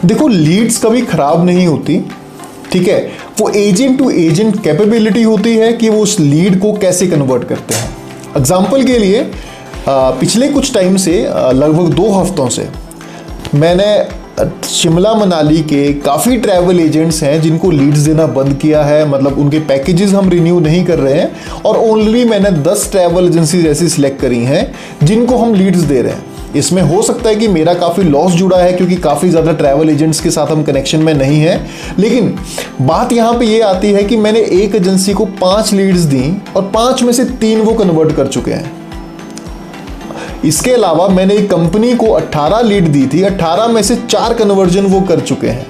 देखो, लीड्स कभी खराब नहीं होती, ठीक है। वो एजेंट टू एजेंट कैपेबिलिटी होती है कि वो उस लीड को कैसे कन्वर्ट करते हैं। एग्जाम्पल के लिए पिछले कुछ टाइम से लगभग 2 हफ्तों से मैंने शिमला मनाली के काफ़ी ट्रैवल एजेंट्स हैं जिनको लीड्स देना बंद किया है, मतलब उनके पैकेजेस हम रिन्यू नहीं कर रहे हैं, और ओनली मैंने 10 ट्रैवल एजेंसीज ऐसी सिलेक्ट करी हैं जिनको हम लीड्स दे रहे हैं। इसमें हो सकता है कि मेरा काफ़ी लॉस जुड़ा है क्योंकि काफ़ी ज़्यादा ट्रैवल एजेंट्स के साथ हम कनेक्शन में नहीं हैं, लेकिन बात यहाँ पे ये आती है कि मैंने एक एजेंसी को 5 लीड्स दी और 5 में से 3 वो कन्वर्ट कर चुके हैं। इसके अलावा मैंने एक कंपनी को 18 लीड दी थी, 18 में से 4 कन्वर्जन वो कर चुके हैं,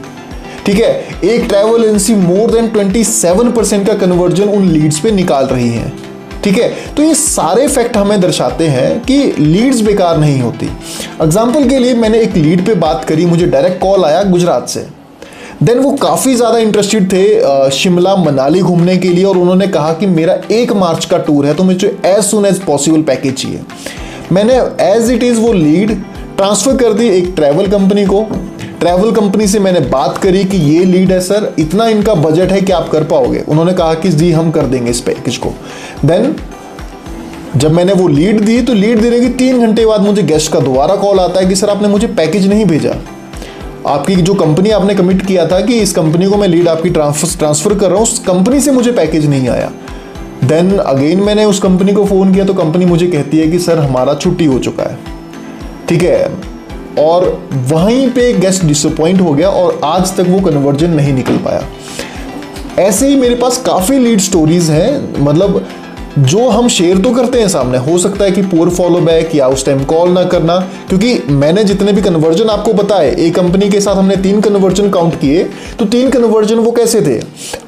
ठीक है। एक ट्रैवल एजेंसी मोर देन 27% का कन्वर्जन उन लीड्स पे निकाल रही है, ठीक है। तो ये सारे फैक्ट हमें दर्शाते हैं कि लीड्स बेकार नहीं होती। एग्जाम्पल के लिए मैंने एक लीड पे बात करी, मुझे डायरेक्ट कॉल आया गुजरात से। देन वो काफ़ी ज़्यादा इंटरेस्टेड थे शिमला मनाली घूमने के लिए, और उन्होंने कहा कि मेरा 1 मार्च का टूर है तो मुझे as soon as possible package चाहिए। मैंने एज इट इज़ वो लीड ट्रांसफ़र कर दी एक ट्रैवल कंपनी को। ट्रैवल कंपनी से मैंने बात करी कि ये लीड है सर, इतना इनका बजट है कि आप कर पाओगे। उन्होंने कहा कि जी हम कर देंगे इस पैकेज को। देन जब मैंने वो लीड दी तो लीड देने के 3 घंटे बाद मुझे गेस्ट का दोबारा कॉल आता है कि सर आपने मुझे पैकेज नहीं भेजा, आपकी जो कंपनी आपने कमिट किया था कि इस कंपनी को मैं लीड आपकी ट्रांसफ़र कर रहा हूँ, उस कंपनी से मुझे पैकेज नहीं आया। देन अगेन मैंने उस कंपनी को फ़ोन किया तो कंपनी मुझे कहती है कि सर हमारा छुट्टी हो चुका है, ठीक है। और वहीं पे गेस्ट डिसअपॉइंट हो गया और आज तक वो कन्वर्जन नहीं निकल पाया। ऐसे ही मेरे पास काफ़ी लीड स्टोरीज हैं, मतलब जो हम शेयर तो करते हैं सामने, हो सकता है कि पुअर फॉलो बैक या उस टाइम कॉल ना करना, क्योंकि मैंने जितने भी कन्वर्जन आपको बताए, एक कंपनी के साथ हमने 3 कन्वर्जन काउंट किए, तो 3 कन्वर्जन वो कैसे थे,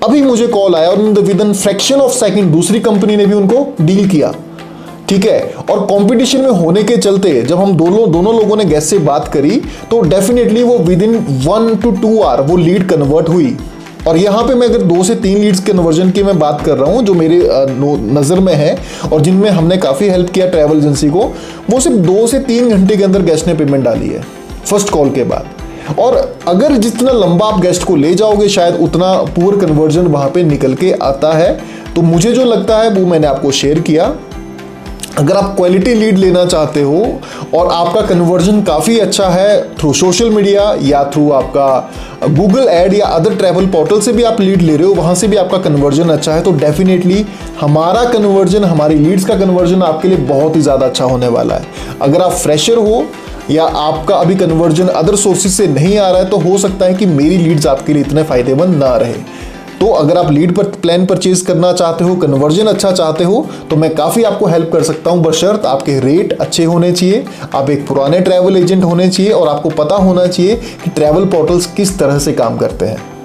अभी मुझे कॉल आया और with in fraction of second दूसरी कंपनी ने भी उनको डील किया, ठीक है। और कंपटीशन में होने के चलते जब हम दोनों लोगों ने गेस्ट से बात करी तो डेफिनेटली वो विद इन 1 to 2 आवर वो लीड कन्वर्ट हुई। और यहाँ पे मैं अगर 2 से 3 लीड्स कन्वर्जन की मैं बात कर रहा हूँ जो मेरे नज़र में है और जिनमें हमने काफ़ी हेल्प किया ट्रैवल एजेंसी को, वो सिर्फ 2 से 3 घंटे के अंदर गेस्ट ने पेमेंट डाली है फर्स्ट कॉल के बाद। और अगर जितना लंबा आप गेस्ट को ले जाओगे शायद उतना पुअर कन्वर्जन वहाँ पे निकल के आता है। तो मुझे जो लगता है वो मैंने आपको शेयर किया। अगर आप क्वालिटी लीड लेना चाहते हो और आपका कन्वर्जन काफ़ी अच्छा है थ्रू सोशल मीडिया या थ्रू आपका गूगल ऐड या अदर ट्रैवल पोर्टल से भी आप लीड ले रहे हो, वहाँ से भी आपका कन्वर्जन अच्छा है, तो डेफिनेटली हमारा कन्वर्जन, हमारी लीड्स का कन्वर्जन आपके लिए बहुत ही ज़्यादा अच्छा होने वाला है। अगर आप फ्रेशर हो या आपका अभी कन्वर्जन अदर सोर्सेज से नहीं आ रहा है तो हो सकता है कि मेरी लीड्स आपके लिए इतने फ़ायदेमंद ना रहे। तो अगर आप लीड पर प्लान परचेज करना चाहते हो, कन्वर्जन अच्छा चाहते हो, तो मैं काफ़ी आपको हेल्प कर सकता हूं, बशर्त आपके रेट अच्छे होने चाहिए, आप एक पुराने ट्रैवल एजेंट होने चाहिए और आपको पता होना चाहिए कि ट्रैवल पोर्टल्स किस तरह से काम करते हैं।